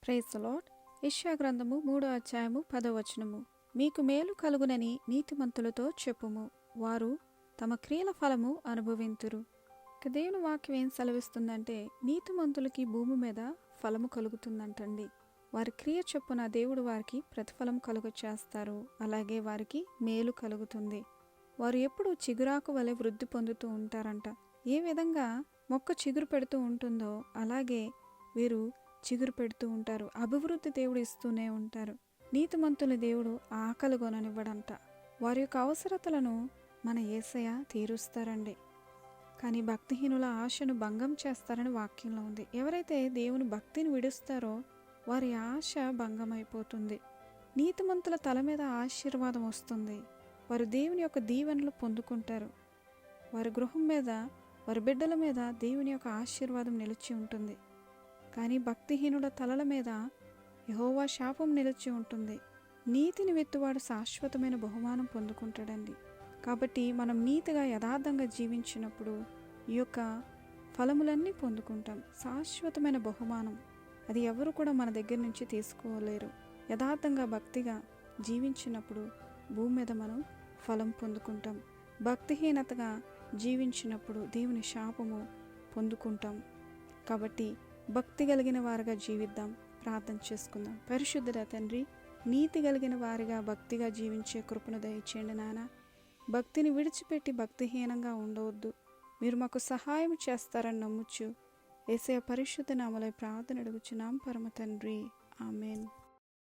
Praise the lord. యెషయా గ్రంథము 3వ అధ్యాయము 10వ వచనము. మీకు మేలు కలుగునని నీతిమంతులతో చెప్పుము, వారు తమ క్రియల ఫలము అనుభవింతురు. దేవుని వాక్యం ఏం సెలవిస్తుందంటే, నీతిమంతులకి భూమి మీద ఫలము కలుగుతుందంటండి. వారి క్రియ చొప్పున దేవుడు వారికి ప్రతిఫలం కలుగ చేస్తారు. అలాగే వారికి మేలు కలుగుతుంది. వారు ఎప్పుడు చిగురాకు వలె వృద్ధి పొందుతూ ఉంటారంట. ఏ విధంగా మొక్క చిగురు పెడుతూ ఉంటుందో అలాగే వీరు చిగురు పెడుతూ ఉంటారు. అభివృద్ధి దేవుడు ఇస్తూనే ఉంటారు. నీతిమంతుల దేవుడు ఆకలి కొననివ్వడంట. వారి యొక్క అవసరతలను మన యేసయ్య తీరుస్తారండి. కానీ భక్తిహీనుల ఆశను భంగం చేస్తారని వాక్యంలో ఉంది. ఎవరైతే దేవుని భక్తిని విడుస్తారో వారి ఆశ భంగమైపోతుంది. నీతిమంతుల తల మీద ఆశీర్వాదం వస్తుంది. వారు దేవుని యొక్క దీవెనలు పొందుకుంటారు. వారి గృహం మీద, వారి బిడ్డల మీద దేవుని యొక్క ఆశీర్వాదం నిలిచి ఉంటుంది. కానీ భక్తిహీనుల తలల మీద యెహోవా శాపం నిలిచి ఉంటుంది. నీతిని వెత్తువాడు శాశ్వతమైన బహుమానం పొందుకుంటాడండి. కాబట్టి మనం నీతిగా యథార్థంగా జీవించినప్పుడు ఈ యొక్క ఫలములన్నీ పొందుకుంటాం. శాశ్వతమైన బహుమానం అది ఎవరు కూడా మన దగ్గర నుంచి తీసుకోలేరు. యథార్థంగా భక్తిగా జీవించినప్పుడు భూమి మీద మనం ఫలం పొందుకుంటాం. భక్తిహీనతగా జీవించినప్పుడు దేవుని శాపము పొందుకుంటాం. కాబట్టి భక్తి కలిగిన వారిగా జీవిద్దాం. ప్రార్థన చేసుకుందాం. పరిశుద్ధుడా తండ్రి, నీతి కలిగిన వారిగా భక్తిగా జీవించే కృపను దయచేయండి నాన్న. భక్తిని విడిచిపెట్టి భక్తిహీనంగా ఉండవద్దు. మీరు మాకు సహాయం చేస్తారని నమ్ముచు యేసయ్య పరిశుద్ధ నామములో ప్రార్థన అడుగుచున్నాం పరమ తండ్రి. ఆమేన్.